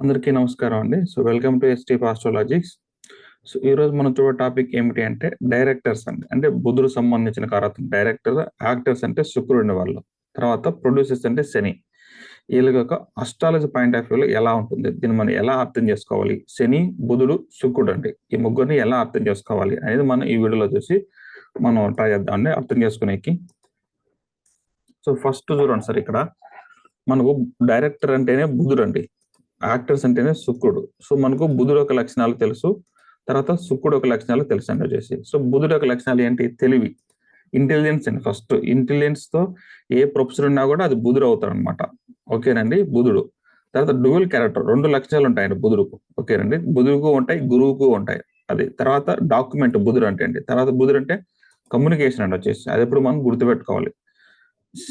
అందరికీ నమస్కారం అండి. Welcome to ST Astrologics. ఈరోజు మనం చూడే టాపిక్ ఏమిటి అంటే డైరెక్టర్స్ అండి. అంటే బుధుడు సంబంధించిన కారకం డైరెక్టర్, యాక్టర్స్ అంటే శుక్రుడిని వాళ్ళు. తర్వాత ప్రొడ్యూసర్స్ అంటే శని. వీళ్ళకి ఒక అస్ట్రాలజీ పాయింట్ ఆఫ్ వ్యూలో ఎలా ఉంటుంది? దీన్ని మనం ఎలా అర్థం చేసుకోవాలి? శని, బుధుడు, శుక్రుడు అండి. ఈ ముగ్గురిని ఎలా అర్థం చేసుకోవాలి అనేది మనం ఈ వీడియోలో చూసి మనం ట్రై చేద్దాం అండి అర్థం చేసుకునేకి. ఫస్ట్ చూడండి సార్, ఇక్కడ మనకు డైరెక్టర్ అంటేనే బుధుడు అండి, యాక్టర్స్ అంటేనే శుక్రుడు. మనకు బుధుడు యొక్క లక్షణాలు తెలుసు, తర్వాత శుక్రుడు యొక్క లక్షణాలు తెలుసు అండి వచ్చేసి. బుధుడు యొక్క లక్షణాలు ఏంటి? తెలివి, ఇంటెలిజెన్స్ అండి. ఫస్ట్ ఇంటెలిజెన్స్ తో ఏ ప్రొఫెసర్ ఉన్నా కూడా అది బుధుడు అవుతాడు అనమాట. ఓకేనండి, బుధుడు. తర్వాత డ్యూయల్ క్యారెక్టర్, రెండు లక్షణాలు ఉంటాయండి బుధుడుకు. ఓకేనండి, బుధుడుకు ఉంటాయి, గురువుకు ఉంటాయి. అది తర్వాత డాక్యుమెంట్ బుధుడు అంటే అండి. తర్వాత బుధుడు అంటే కమ్యూనికేషన్ అండి వచ్చేసి. అది ఎప్పుడు మనం గుర్తుపెట్టుకోవాలి.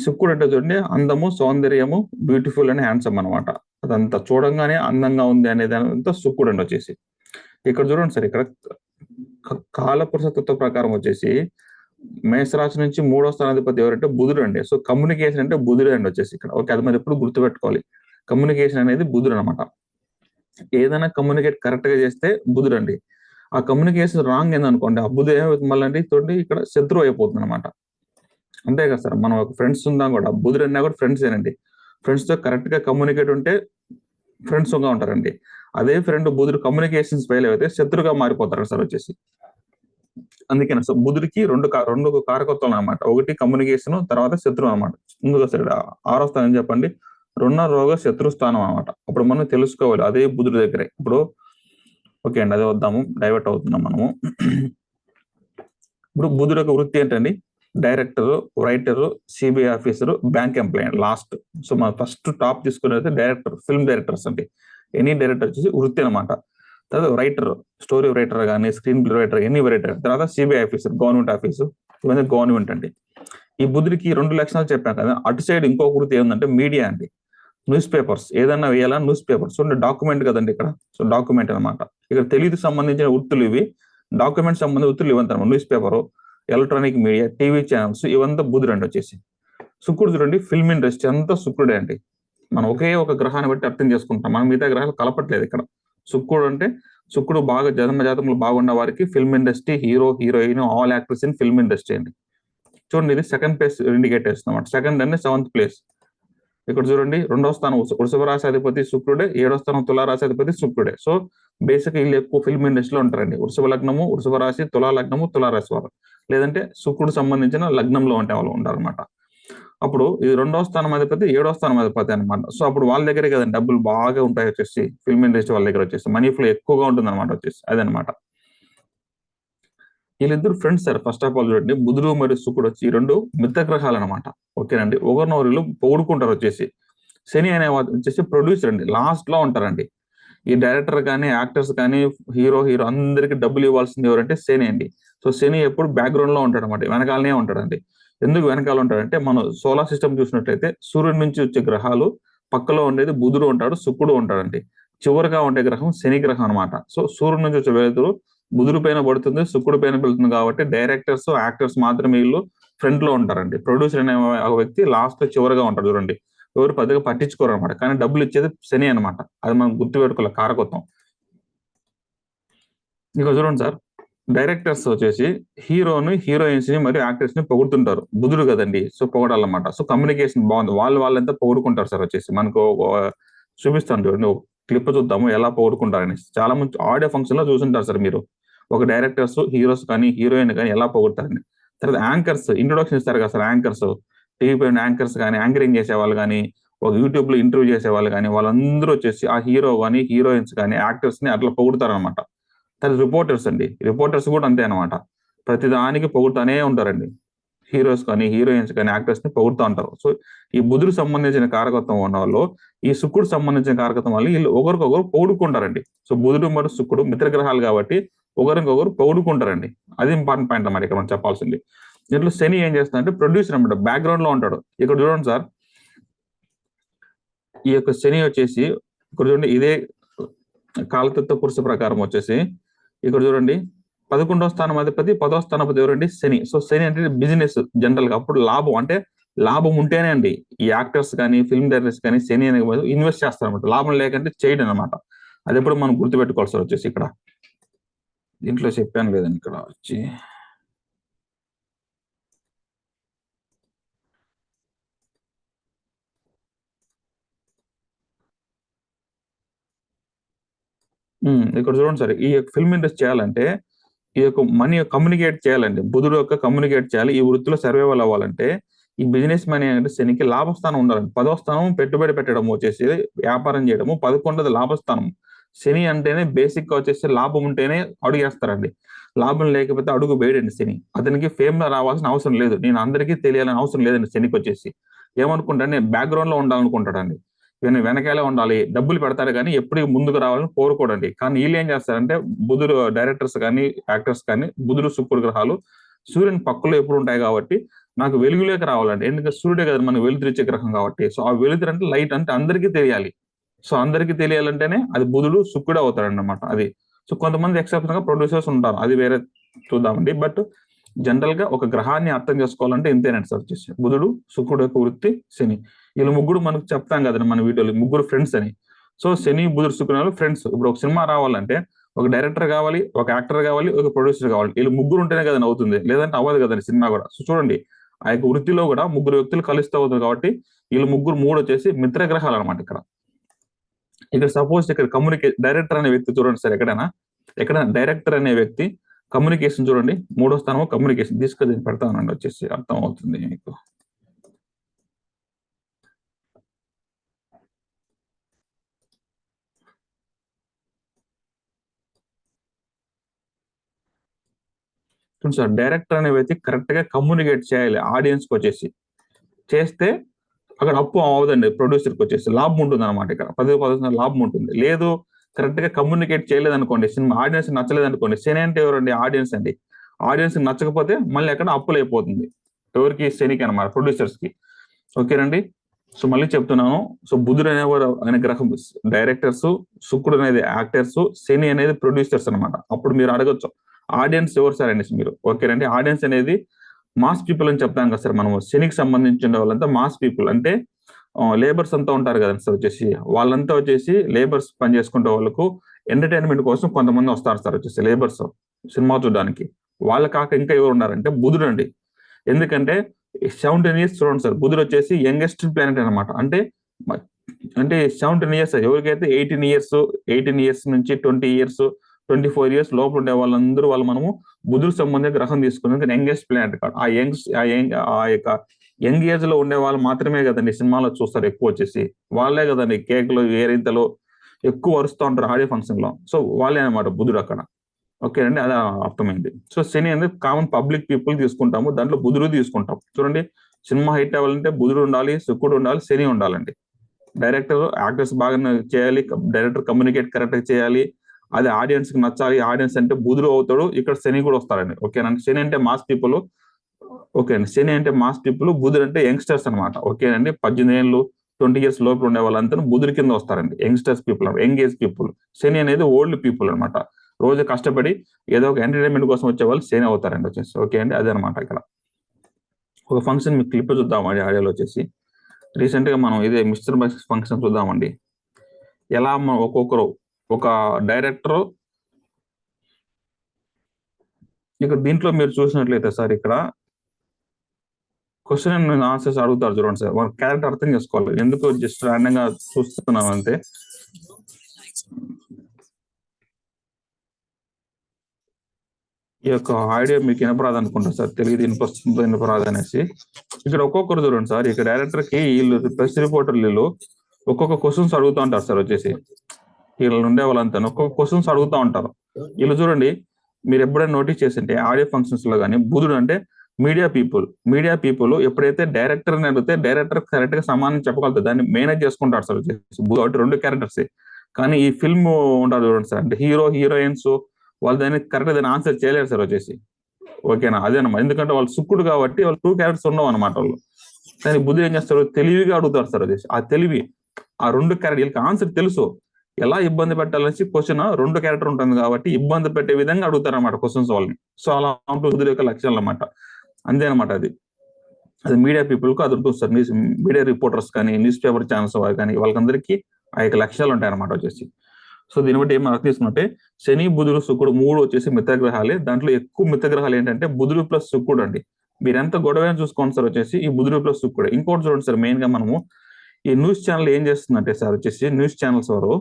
శుక్రుడు అంటే చూడండి అందము, సౌందర్యము, బ్యూటిఫుల్ అండ్ హ్యాండ్సమ్ అనమాట. అదంతా చూడంగానే అందంగా ఉంది అనేది అంతా శుక్రుడు అండి వచ్చేసి. ఇక్కడ చూడండి సార్, ఇక్కడ కాలపురుష తత్వ ప్రకారం వచ్చేసి మేషరాశి నుంచి 3వ స్థానాధిపతి ఎవరంటే బుధుడు అండి. కమ్యూనికేషన్ అంటే బుధుడు అండి వచ్చేసి ఇక్కడ. ఓకే, అది మరి ఎప్పుడు గుర్తుపెట్టుకోవాలి. కమ్యూనికేషన్ అనేది బుధుడు అనమాట. ఏదైనా కమ్యూనికేట్ కరెక్ట్ గా చేస్తే బుధుడు అండి. ఆ కమ్యూనికేషన్ రాంగ్ ఏందనుకోండి, ఆ బుధుడు ఏమవుతుంది మళ్ళీ అంటే తోటి ఇక్కడ శత్రువు అయిపోతుంది అనమాట. అంతే కదా సార్, మనం ఒక ఫ్రెండ్స్ ఉందాం కూడా, బుధుడు అన్నా కూడా ఫ్రెండ్స్ ఏనండి. ఫ్రెండ్స్ తో కరెక్ట్ గా కమ్యూనికేట్ ఉంటే ఫ్రెండ్స్ గా ఉంటారండి. అదే ఫ్రెండ్ బుధుడు కమ్యూనికేషన్స్ ఫెయిల్ అయితే శత్రుగా మారిపోతారు సార్ వచ్చేసి. అందుకనే సో బుధుడికి రెండు కారకత్వాలు అనమాట. ఒకటి కమ్యూనికేషన్, తర్వాత శత్రువు అనమాట. ముందుగా సార్ 6వ స్థానం చెప్పండి, రుణ రోగ శత్రు స్థానం అనమాట. అప్పుడు మనం తెలుసుకోవాలి అదే బుధుడి దగ్గరే. ఇప్పుడు ఓకే అండి, అదే వద్దాము, డైవర్ట్ అవుతున్నాం మనము. ఇప్పుడు బుధుడు యొక్క వృత్తి ఏంటండి? Director, writer, CBI officer, bank employee last. మనం ఫస్ట్ టాప్ తీసుకునేది డైరెక్టర్, ఫిల్మ్ డైరెక్టర్స్ అంటే ఎనీ డైరెక్టర్ వచ్చేసి వృత్తి అనమాట. తర్వాత రైటర్, స్టోరీ రైటర్ కానీ, screen play writer, any writer. తర్వాత సిబిఐ ఆఫీసర్, గవర్నమెంట్ ఆఫీసు, ఇవన్నీ గవర్నమెంట్ అండి. ఈ బుధుడికి 2 లక్షణాలు చెప్పాను కదా. అటు సైడ్ ఇంకో వృత్తి ఏంటంటే మీడియా అండి. న్యూస్ పేపర్స్ ఏదన్నా వేయాలా, న్యూస్ పేపర్స్ డాక్యుమెంట్ కదండి ఇక్కడ. డాక్యుమెంట్ అనమాట. ఇక్కడ తెలుగుకి సంబంధించిన వృత్తులు ఇవి. డాక్యుమెంట్ సంబంధించిన వృత్తులు ఇవంతా news paper, electronic media, TV channels, ఇవంతా బుధుడు అండి వచ్చేసి. శుక్రుడు చూడండి, ఫిల్మ్ ఇండస్ట్రీ అంతా శుక్రుడే అండి. మనం ఒకే ఒక గ్రహాన్ని బట్టి అర్థం చేసుకుంటాం, మనం మిగతా గ్రహాలు కలపట్లేదు ఇక్కడ. శుక్రుడు అంటే శుక్రుడు బాగా జన్మజాతములు బాగున్న వారికి film industry, hero, heroine, all actors in film industry అండి. చూడండి, ఇది సెకండ్ ప్లేస్ ఇండికేట్ చేస్తుంది. సెకండ్ అండి 7th ప్లేస్. ఇక్కడ చూడండి, 2వ స్థానం వృషభ రాశి అధిపతి శుక్రుడే, 7వ స్థానం తులా రాశి అధిపతి శుక్రుడే. బేసిక్ వీళ్ళు ఎక్కువ ఫిల్మ్ ఇండస్ట్రీలో ఉంటారండి. వృషభ లగ్నము, వృషభ రాశి, తులా లగ్నము, తులా రాశి వారు, లేదంటే శుక్రుడు సంబంధించిన లగ్నంలో ఉంటే వాళ్ళు ఉంటారనమాట. అప్పుడు ఇది 2వ స్థానం అధిపతి, 7వ స్థానం అధిపతి అనమాట. అప్పుడు వాళ్ళ దగ్గరే కదండి డబ్బులు బాగా ఉంటాయి వచ్చేసి. ఫిల్మ్ ఇండస్ట్రీ వాళ్ళ దగ్గర వచ్చేసి మనీ ఫ్లో ఎక్కువగా ఉంటుంది అనమాట వచ్చేసి. అదనమాట. వీళ్ళిద్దరు friends sir. First of all చూడండి, బుధుడు మరియు శుక్రుడు వచ్చి 2 మిత్ర గ్రహాలు అనమాట. ఓకేనండి, ఒకరినొకరు పొగుడుకుంటారు వచ్చేసి. శని అనే వచ్చేసి ప్రొడ్యూసర్ అండి, లాస్ట్ లో ఉంటారండి. ఈ డైరెక్టర్ కానీ, యాక్టర్స్ కానీ, హీరో అందరికి డబ్బులు ఇవ్వాల్సింది ఎవరంటే శని అండి. శని ఎప్పుడు బ్యాక్గ్రౌండ్ లో ఉంటాడు అనమాట, వెనకాలనే ఉంటాడండి. ఎందుకు వెనకాల ఉంటాడంటే, మనం సోలార్ సిస్టమ్ చూసినట్లయితే సూర్యుడి నుంచి వచ్చే గ్రహాలు పక్కలో ఉండేది బుధుడు ఉంటాడు, శుక్రుడు ఉంటాడండి. చివరిగా ఉండే గ్రహం శని గ్రహం అనమాట. సూర్యుడి నుంచి వచ్చే వెలుతురు బుధుడి పైన పడుతుంది, శుక్రుడి పైన వెళ్తుంది. కాబట్టి డైరెక్టర్స్, యాక్టర్స్ మాత్రమే వీళ్ళు ఫ్రంట్ లో ఉంటారండి. ప్రొడ్యూసర్ అనే ఒక వ్యక్తి లాస్ట్ లో చివరిగా ఉంటాడు చూడండి. ఎవరు పెద్దగా పట్టించుకోరు అనమాట. కానీ డబ్బులు ఇచ్చేది శని అనమాట. అది మనం గుర్తుపెట్టుకోవాలి, కారకత్వం. ఇక చూడండి సార్, డైరెక్టర్స్ వచ్చేసి హీరోని, హీరోయిన్స్ ని మరియు యాక్టర్స్ ని పొగుడుతుంటారు. బుధుడు కదండి, పొగడాలన్నమాట. కమ్యూనికేషన్ బాగుంది, వాళ్ళంతా పొగుడుకుంటారు సార్ వచ్చేసి. మనకు చూపిస్తాను చూడండి, క్లిప్ చూద్దాము ఎలా పొగుడుకుంటారని. చాలా మంది ఆడియో ఫంక్షన్ లో చూసుంటారు సార్ మీరు, ఒక డైరెక్టర్స్, హీరోస్ కానీ, హీరోయిన్ కానీ ఎలా పొగుడతారని. తర్వాత యాంకర్స్ ఇంట్రొడక్షన్ ఇస్తారు కదా సార్. యాంకర్స్, టీవీ పైన యాంకర్స్ కానీ, యాంకరింగ్ చేసే వాళ్ళు కానీ, ఒక యూట్యూబ్ లో ఇంటర్వ్యూ చేసే వాళ్ళు కానీ, వాళ్ళందరూ వచ్చేసి ఆ హీరో కానీ, హీరోయిన్స్ కానీ, యాక్టర్స్ ని అట్లా పొగుడతారు అనమాట. తర్వాత రిపోర్టర్స్ అండి, రిపోర్టర్స్ కూడా అంతే అనమాట. ప్రతి దానికి పొగుడుతూనే ఉంటారండి. హీరోస్ కానీ, హీరోయిన్స్ కానీ, యాక్టర్స్ ని పొగుడుతూ ఉంటారు. ఈ బుధుడు సంబంధించిన కారకత్వం ఉన్న వాళ్ళు, ఈ శుక్రుడు సంబంధించిన కారకత్వం వాళ్ళు, వీళ్ళు ఒకరికొకరు పొగుడుకుంటారండి. బుధుడు మరియు శుక్రుడు మిత్ర గ్రహాలు కాబట్టి ఒకరికొకరు పొగుడుకుంటారండి. అది ఇంపార్టెంట్ పాయింట్ అన్నమాట ఇక్కడ మనం చెప్పాల్సింది. దీంట్లో శని ఏం చేస్తాడంటే ప్రొడ్యూసర్ అనమాట, బ్యాక్గ్రౌండ్ లో ఉంటాడు. ఇక్కడ చూడండి సార్, ఈ యొక్క శని వచ్చేసి ఇక్కడ చూడండి, ఇదే కాలతత్వ పురుష ప్రకారం వచ్చేసి ఇక్కడ చూడండి 11వ స్థానం అధిపతి, 10వ స్థానాధిపతి ఎవరండి? శని. శని అంటే బిజినెస్ జనరల్ గా. అప్పుడు లాభం అంటే లాభం ఉంటేనే అండి ఈ యాక్టర్స్ కానీ ఫిల్మ్ డైరెక్టర్స్ కానీ శని అనే ఇన్వెస్ట్ చేస్తారు అనమాట. లాభం లేకంటే చేయడం అనమాట. అది ఎప్పుడు మనం గుర్తుపెట్టుకోవాల్సి వచ్చేసి ఇక్కడ దీంట్లో చెప్పాను లేదండి ఇక్కడ వచ్చి ఇక్కడ చూడండి సార్, ఈ యొక్క ఫిల్మ్ ఇండస్ట్రీ చేయాలంటే ఈ యొక్క మనీ కమ్యూనికేట్ చేయాలండి. బుధుడు యొక్క కమ్యూనికేట్ చేయాలి. ఈ వృత్తిలో సర్వైవల్ అవ్వాలంటే ఈ బిజినెస్ మనీ అంటే శనికి లాభస్థానం ఉండాలండి. 10వ స్థానం పెట్టుబడి పెట్టడం వచ్చేసి వ్యాపారం చేయడము, 11ది లాభస్థానం. శని అంటేనే బేసిక్ గా వచ్చేసి లాభం ఉంటేనే అడుగేస్తారండి. లాభం లేకపోతే అడుగు వేయడండి శని. అతనికి ఫేమ్ లో రావాల్సిన అవసరం లేదు. నేను అందరికీ తెలియాలని అవసరం లేదండి శనికి వచ్చేసి. ఏమనుకుంటాడు, నేను బ్యాక్గ్రౌండ్ లో ఉండాలనుకుంటాడండి. వెనకాలే ఉండాలి, డబ్బులు పెడతారు కానీ ఎప్పుడు ముందుకు రావాలని కోరుకోడండి. కానీ వీళ్ళు ఏం చేస్తారంటే బుధుడు డైరెక్టర్స్ కానీ యాక్టర్స్ కానీ బుధుడు శుక్రుడు గ్రహాలు సూర్యుని పక్కలో ఎప్పుడు ఉంటాయి కాబట్టి నాకు వెలుగులోకి రావాలండి. ఎందుకంటే సూర్యుడే కదా మనకు వెలుతురిచ్చే గ్రహం కాబట్టి. సో ఆ వెలుతురు అంటే లైట్ అంటే అందరికీ తెలియాలి. సో అందరికీ తెలియాలంటేనే అది బుధుడు శుక్రుడు అవుతాడు అనమాట. అది సో కొంతమంది ఎక్సెప్షన్ గా ప్రొడ్యూసర్స్ ఉంటారు, అది వేరే చూద్దామండి. బట్ జనరల్ గా ఒక గ్రహాన్ని అర్థం చేసుకోవాలంటే ఇంతేనండి సార్ వచ్చేసి బుధుడు శుక్రుడు యొక్క వృత్తి శని. వీళ్ళు ముగ్గురు మనకు చెప్తాం కదండి మన వీడియోలో, ముగ్గురు ఫ్రెండ్స్ అని. సో శని బుధుడు శుక్రుడు ఫ్రెండ్స్. ఇప్పుడు ఒక సినిమా రావాలంటే ఒక డైరెక్టర్ కావాలి, ఒక యాక్టర్ కావాలి, ఒక ప్రొడ్యూసర్ కావాలి. వీళ్ళు ముగ్గురు ఉంటేనే కదండి అవుతుంది, లేదంటే అవ్వదు కదండి సినిమా కూడా. సో చూడండి, ఆ యొక్క వృత్తిలో కూడా ముగ్గురు వ్యక్తులు కలిస్తే అవుతుంది కాబట్టి వీళ్ళు మూడు వచ్చేసి మిత్ర గ్రహాలు అనమాట. ఇక్కడ సపోజ్ ఇక్కడ డైరెక్టర్ అనే వ్యక్తి చూడండి సార్, ఎక్కడైనా డైరెక్టర్ అనే వ్యక్తి కమ్యూనికేషన్ చూడండి, 3వ స్థానం కమ్యూనికేషన్ తీసుకొని పెడతానండి వచ్చేసి అర్థం అవుతుంది మీకు. సార్ డైరెక్టర్ అనే వ్యక్తి కరెక్ట్ గా కమ్యూనికేట్ చేయాలి ఆడియన్స్ కి వచ్చేసి. చేస్తే అక్కడ అప్పు అవ్వదండి, ప్రొడ్యూసర్కి వచ్చేసి లాభం ఉంటుంది అనమాట. ఇక్కడ 10% లాభం ఉంటుంది. లేదు కరెక్ట్ గా కమ్యూనికేట్ చేయలేదు అనుకోండి, సినిమా ఆడియన్స్ నచ్చలేదు అనుకోండి, శని అంటే ఎవరండి ఆడియన్స్ అండి. ఆడియన్స్ నచ్చకపోతే మళ్ళీ ఎక్కడ అప్పులు అయిపోతుంది. ఎవరికి? శనికి అనమాట, ప్రొడ్యూసర్స్ కి. ఓకేనండి. సో మళ్ళీ చెప్తున్నాను, సో బుధుడు అనేవారు అనే గ్రహం డైరెక్టర్స్, శుక్రుడు అనేది యాక్టర్స్, శని అనేది ప్రొడ్యూసర్స్ అనమాట. అప్పుడు మీరు అడగచ్చు ఆడియన్స్ ఎవరు సార్ అనేసి మీరు. ఓకేనండి. ఆడియన్స్ అనేది మాస్ పీపుల్ అని చెప్తాం కదా సార్ మనము. శనికి సంబంధించిన వాళ్ళంతా మాస్ పీపుల్ అంటే లేబర్స్ అంతా ఉంటారు కదండి సార్ వచ్చేసి. వాళ్ళంతా వచ్చేసి లేబర్స్ పని చేసుకుంటే వాళ్ళకు ఎంటర్టైన్మెంట్ కోసం కొంతమంది వస్తారు సార్ వచ్చేసి లేబర్స్ సినిమా చూడడానికి. వాళ్ళ కాక ఇంకా ఎవరు ఉన్నారంటే బుధుడు అండి. ఎందుకంటే 17 ఇయర్స్ చూడండి సార్, బుధుడు వచ్చేసి యంగెస్ట్ ప్లానెట్ అనమాట. అంటే 17 ఇయర్స్, ఎవరికైతే 18 ఇయర్స్ నుంచి 20 ఇయర్స్ 24 ఇయర్స్ లోపల ఉండే వాళ్ళందరూ మనము బుధుడు సంబంధించిన గ్రహం తీసుకుని యంగెస్ట్ ప్లానెట్ కాదు. ఆ యొక్క యంగ్ ఏజ్ లో ఉండే వాళ్ళు మాత్రమే కదండి సినిమాలో చూస్తారు ఎక్కువ వచ్చేసి. వాళ్ళే కదండి కేకులు ఏరింతలు ఎక్కువ అరుస్తూ ఉంటారు ఆడియో ఫంక్షన్ లో. సో వాళ్ళే అనమాట బుధుడు అక్కడ. ఓకే అండి, అదే అర్థమైంది. సో శని అనేది కామన్ పబ్లిక్ పీపుల్ తీసుకుంటాము, దాంట్లో బుధుడు తీసుకుంటాం. చూడండి, సినిమా హిట్ అవ్వాలంటే బుధుడు ఉండాలి, శుక్రుడు ఉండాలి, శని ఉండాలండి. డైరెక్టర్ యాక్టర్స్ బాగా చేయాలి, డైరెక్టర్ కమ్యూనికేట్ కరెక్ట్ గా చేయాలి, అది ఆడియన్స్ కి నచ్చాలి. ఆడియన్స్ అంటే బుధుడు అవుతాడు, ఇక్కడ శని కూడా వస్తారండి. ఓకేనండి. శని అంటే మాస్ పీపుల్. ఓకే అండి, శని అంటే మాస్ పీపుల్, బుధుడు అంటే యంగ్స్టర్స్ అనమాట. ఓకేనండి. 18 ఏళ్ళు 20 ఇయర్స్ లోపల ఉండే వాళ్ళంతా బుధుడి కింద వస్తారండి, youngsters people, young age people. Shani అనేది ఓల్డ్ పీపుల్ అనమాట. రోజు కష్టపడి ఏదో ఒక ఎంటర్టైన్మెంట్ కోసం వచ్చే వాళ్ళు శని అవుతారండి వచ్చేసి. ఓకే అండి, అదే అనమాట. ఇక్కడ ఒక ఫంక్షన్ మీకు క్లిప్ చూద్దామండి ఆడియోలో వచ్చేసి. రీసెంట్ గా మనం ఇదే మిస్టర్ బస్ ఫంక్షన్ చూద్దామండి. ఎలా ఒక్కొక్కరు ఒక డైరెక్టర్. ఇక్కడ దీంట్లో మీరు చూసినట్లయితే సార్, ఇక్కడ క్వశ్చన్ అండ్ ఆన్సర్స్ అడుగుతారు చూడండి సార్. వాళ్ళ క్యారెక్టర్ అర్థం చేసుకోవాలి. ఎందుకు జస్ట్ ర్యాండమ్ గా చూస్తున్నాం అంతే. ఈ యొక్క ఐడియా మీకు వినపరాదు అనుకుంటా సార్, తెలియదు వినిపిస్తుందో వినపరాదు అనేసి. ఇక్కడ ఒక్కొక్కరు చూడండి సార్, ఇక్కడ డైరెక్టర్ కి వీళ్ళు ప్రెస్ రిపోర్టర్లు ఒక్కొక్క క్వశ్చన్స్ అడుగుతూ ఉంటారు సార్ వచ్చేసి. వీళ్ళు ఉండే వాళ్ళంతా ఒక్కొక్క క్వశ్చన్స్ అడుగుతూ ఉంటారు. వీళ్ళు చూడండి, మీరు ఎప్పుడైనా నోటీస్ చేసింటే ఆడియో ఫంక్షన్స్ లో కానీ బుధుడు అంటే మీడియా పీపుల్ ఎప్పుడైతే డైరెక్టర్ అని అడిగితే డైరెక్టర్ కరెక్ట్ గా సమానం చెప్పగలుగుతారు, దాన్ని మేనేజ్ చేసుకుంటారు సార్ వచ్చేసి. బుధుడు 2 క్యారెక్టర్స్. కానీ ఈ ఫిల్మ్ ఉంటారు చూడండి సార్, అంటే హీరోయిన్స్ వాళ్ళు దాన్ని కరెక్ట్ దాన్ని ఆన్సర్ చేయలేరు సార్ వచ్చేసి. ఓకేనా, అదేనమ్మా. ఎందుకంటే వాళ్ళు శుక్రుడు కాబట్టి వాళ్ళు 2 క్యారెక్టర్స్ ఉండవు అనమాట వాళ్ళు. కానీ బుద్ధుడు ఏం చేస్తారు, తెలివిగా అడుగుతారు సార్ వచ్చేసి. ఆ తెలివి, ఆ 2 క్యారెక్టర్ వీళ్ళకి ఆన్సర్ తెలుసు, ఎలా ఇబ్బంది పెట్టాలని క్వశ్చన్ 2 క్యారెక్టర్ ఉంటుంది కాబట్టి ఇబ్బంది పెట్టే విధంగా అడుగుతారు అనమాట క్వశ్చన్స్ వాళ్ళని. సో అలా ఉంటుంది బుధుడు యొక్క లక్షణాలు అనమాట. అంతే అనమాట అది. అది మీడియా పీపుల్కి అది ఉంటుంది సార్. మీడియా రిపోర్టర్స్ కానీ న్యూస్ పేపర్ ఛానల్స్ వారు కానీ వాళ్ళకందరికీ ఆ యొక్క లక్ష్యాలు ఉంటాయి అనమాట వచ్చేసి. సో దీన్ని బట్టి ఏం అర్థం తీసుకుంటే శని బుధుడు శుక్రుడు 3 వచ్చేసి మిత్రగ్రహాలే. దాంట్లో ఎక్కువ మిత్రగ్రహాలు ఏంటంటే బుధుడు ప్లస్ శుక్రుడు అండి. మీరు ఎంత గొడవ చూసుకోండి సార్ వచ్చేసి ఈ బుధుడు ప్లస్ శుక్రుడు. ఇంకోటి చూడండి సార్, మెయిన్ గా మనము ఈ న్యూస్ ఛానల్ ఏం చేస్తుందంటే సార్ వచ్చేసి న్యూస్ ఛానల్స్ వారు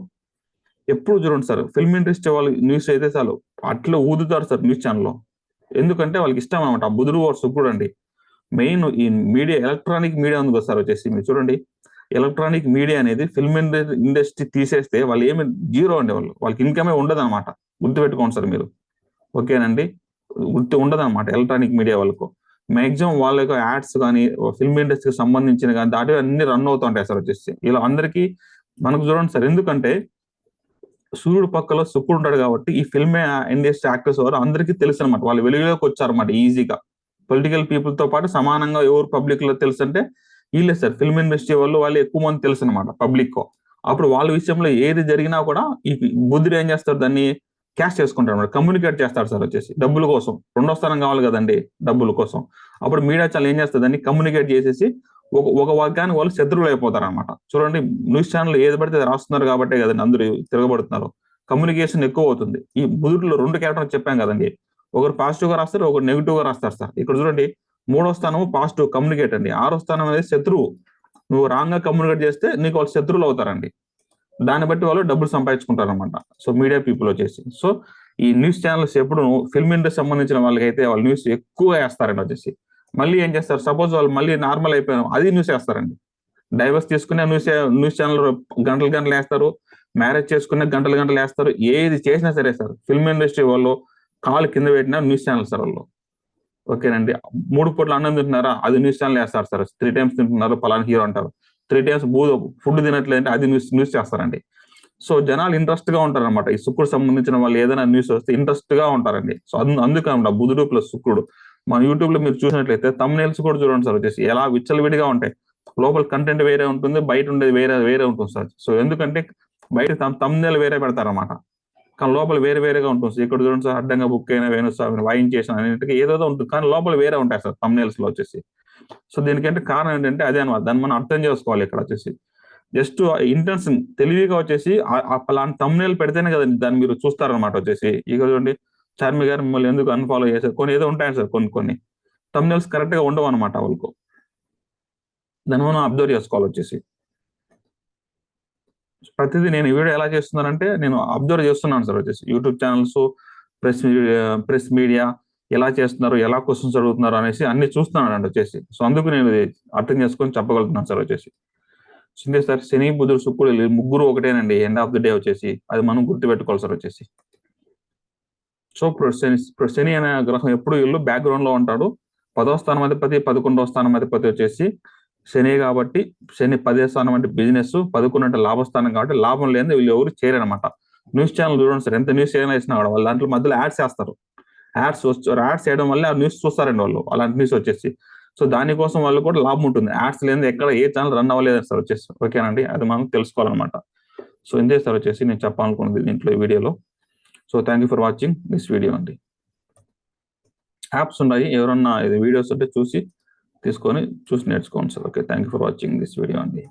ఎప్పుడు చూడండి సార్, ఫిల్మ్ ఇండస్ట్రీ వాళ్ళు న్యూస్ అయితే చాలు అట్లా ఊదుతారు సార్ న్యూస్ ఛానల్లో. ఎందుకంటే వాళ్ళకి ఇష్టం అనమాట. ఆ బుధుడు వాడు శుక్రుడు అండి. మెయిన్ ఈ మీడియా ఎలక్ట్రానిక్ మీడియా ఉంది కదా సార్ వచ్చేసి, మీరు చూడండి ఎలక్ట్రానిక్ మీడియా అనేది ఫిల్మ్ ఇండస్ట్రీ తీసేస్తే వాళ్ళు ఏమి జీరో అండి. వాళ్ళకి ఇన్కమే ఉండదు అనమాట. గుర్తుపెట్టుకోండి సార్ మీరు, ఓకేనండి. ఉండదు అనమాట ఎలక్ట్రానిక్ మీడియా వాళ్ళకు. మాక్సిమం వాళ్ళ యొక్క యాడ్స్ కానీ ఫిల్మ్ ఇండస్ట్రీకి సంబంధించిన కానీ దాటి అన్ని రన్ అవుతూ ఉంటాయి సార్ వచ్చేసి. ఇలా అందరికీ మనకు చూడండి సార్, ఎందుకంటే సూర్యుడు పక్కలో శుక్రుడు ఉంటాడు కాబట్టి ఈ ఫిల్మ్ ఇండస్ట్రీ యాక్టర్స్ వారు అందరికీ తెలుసు అనమాట. వాళ్ళు వెలుగులోకి వచ్చారన్నమాట ఈజీగా. పొలిటికల్ పీపుల్ తో పాటు సమానంగా ఎవరు పబ్లిక్ లో తెలుసు అంటే వీళ్ళే సార్. ఫిల్మ్ ఇండస్ట్రీ వాళ్ళు ఎక్కువ మంది తెలుసు అనమాట పబ్లిక్. అప్పుడు వాళ్ళ విషయంలో ఏది జరిగినా కూడా ఈ బుద్ధుడు ఏం చేస్తారు, దాన్ని క్యాష్ చేసుకుంటారు అనమాట. కమ్యూనికేట్ చేస్తారు సార్ వచ్చేసి డబ్బుల కోసం. 2వ స్థానం కావాలి కదండి డబ్బుల కోసం. అప్పుడు మీడియా ఛానల్ ఏం చేస్తుంది, దాన్ని కమ్యూనికేట్ చేసేసి ఒక వర్గానికి వాళ్ళు శత్రువులు అయిపోతారు అనమాట. చూడండి న్యూస్ ఛానల్ ఏది పడితే రాస్తున్నారు కాబట్టి కదండి అందరూ తిరగబడుతున్నారు. కమ్యూనికేషన్ ఎక్కువ అవుతుంది. ఈ బుధుడిలో 2 క్యారెక్టర్ చెప్పాం కదండి, ఒకరు పాజిటివ్ గా రాస్తారు, ఒకరు నెగిటివ్ గా రాస్తారు సార్. ఇక్కడ చూడండి 3వ స్థానం పాజిటివ్ కమ్యూనికేట్ అండి. 6వ స్థానం అనేది శత్రువు. నువ్వు రాంగ్ గా కమ్యూనికేట్ చేస్తే నీకు వాళ్ళు శత్రువులు అవుతారండి. దాన్ని బట్టి వాళ్ళు డబ్బులు సంపాదించుకుంటారు అనమాట. సో మీడియా పీపుల్ వచ్చేసి. సో ఈ న్యూస్ ఛానల్స్ ఎప్పుడు ఫిల్మ్ ఇండస్ట్రీ సంబంధించిన వాళ్ళకైతే వాళ్ళు న్యూస్ ఎక్కువ వేస్తారండి వచ్చేసి. మళ్ళీ ఏం చేస్తారు, సపోజ్ వాళ్ళు మళ్ళీ నార్మల్ అయిపోయారు అది న్యూస్ వేస్తారండి. డైవర్స్ తీసుకునే న్యూస్ ఛానల్ గంటలు వేస్తారు. మ్యారేజ్ చేసుకునే గంటలు వేస్తారు. ఏది చేసినా సరే సార్ ఫిల్మ్ ఇండస్ట్రీ వాళ్ళు కాలు కింద పెట్టినా న్యూస్ ఛానల్ సార్ వాళ్ళు. ఓకేనండి. 3 పూట్ల అన్నం తింటున్నారా, అది న్యూస్ ఛానల్ వేస్తారు సార్. 3 times తింటున్నారు పలానా హీరో అంటారు. 3 times ఫుడ్ తినట్లేదంటే అది న్యూస్ చేస్తారండి. సో జనాలు ఇంట్రెస్ట్ గా ఉంటారు అనమాట. ఈ శుక్రుడు సంబంధించిన వాళ్ళు ఏదైనా న్యూస్ వస్తే ఇంట్రెస్ట్ గా ఉంటారండి. సో అందుకనమాట బుధుడు ప్లస్ శుక్రుడు. మన యూట్యూబ్ లో మీరు చూసినట్లయితే తమ్నైల్స్ కూడా చూడండి సార్ వచ్చేసి ఎలా విచ్చలవిడిగా ఉంటాయి. లోపల కంటెంట్ వేరే ఉంటుంది, బయట ఉండేది వేరే ఉంటుంది సార్. సో ఎందుకంటే బయట తమ్నైల్ వేరే పెడతారన్నమాట, కానీ లోపల వేరేగా ఉంటుంది. ఇక్కడ చూడండి సార్, అడ్డంగా బుక్ అయిన వేణుస్వామిని వాయించేసిన అన్నింటికి ఏదో ఉంటుంది, కానీ లోపల వేరే ఉంటాయి సార్ తమ్నైల్స్ లో వచ్చేసి. సో దీనికంటే కారణం ఏంటంటే అదే అనమాట. దాన్ని మనం అర్థం చేసుకోవాలి. ఇక్కడ వచ్చేసి జస్ట్ ఇంటెన్షన్ తెలివిగా వచ్చేసి అలాంటి తమ్నైల్ పెడితేనే కదండి దాన్ని మీరు చూస్తారనమాట వచ్చేసి. ఇక్కడ చూడండి చార్మి గారు మిమ్మల్ని ఎందుకు అన్ఫాలో చేశారు, కొన్ని ఏదో ఉంటాయి సార్. కొన్ని తమ్నైల్స్ కరెక్ట్ గా ఉండవు అనమాట వాళ్ళకు. దాన్ని మనం అబ్జర్వ్ చేసుకోవాలి వచ్చేసి. ప్రతిదీ నేను ఈ వీడియో ఎలా చేస్తున్నానంటే నేను అబ్జర్వ్ చేస్తున్నాను సార్ వచ్చేసి. యూట్యూబ్ ఛానల్స్, ప్రెస్ మీడియా ఎలా చేస్తున్నారు, ఎలా క్వశ్చన్స్ అడుగుతున్నారు అనేసి అన్ని చూస్తున్నాను అండి వచ్చేసి. సో అందుకు నేను అర్థం చేసుకొని చెప్పగలుగుతున్నాను సార్ వచ్చేసి. సిందే సార్, శని బుధుడు శుక్రుడు ముగ్గురు ఒకటేనండి ఎండ్ ఆఫ్ ది డే వచ్చేసి. అది మనం గుర్తుపెట్టుకోవాలి సార్ వచ్చేసి. సో శని అనే గ్రహం ఎప్పుడు వీళ్ళు బ్యాక్గ్రౌండ్ లో ఉంటాడు. 10వ స్థానం అధిపతి 11వ స్థానం అధిపతి వచ్చేసి శని కాబట్టి శని 10వ స్థానం అంటే బిజినెస్, 11 అంటే లాభస్థానం కాబట్టి లాభం లేని వీళ్ళు ఎవరు చేయరనమాట. న్యూస్ ఛానల్ చూడండి సార్, ఎంత న్యూస్ ఏమైనా వేసినా కూడా వాళ్ళు దాంట్లో మధ్యలో యాడ్స్ వేస్తారు. యాడ్స్ చేయడం వల్ల ఆ న్యూస్ చూస్తారండి వాళ్ళు, అలాంటి న్యూస్ వచ్చేసి. సో దానికోసం వాళ్ళు కూడా లాభం ఉంటుంది. యాడ్స్ లేని ఎక్కడ ఏ ఛానల్ రన్ అవ్వలేదు సార్ వచ్చేసి. ఓకేనండి, అది మనం తెలుసుకోవాలన్నమాట. సో ఇంతే సార్ వచ్చేసి నేను చెప్పాలనుకున్నది దీంట్లో ఈ వీడియోలో. So thank you for watching this video అండి. యాప్స్ ఉన్నాయి, ఎవరన్నా ఇది వీడియోస్ ఉంటే చూసి నేర్చుకోండి sir. Okay, thank you for watching this video అండి.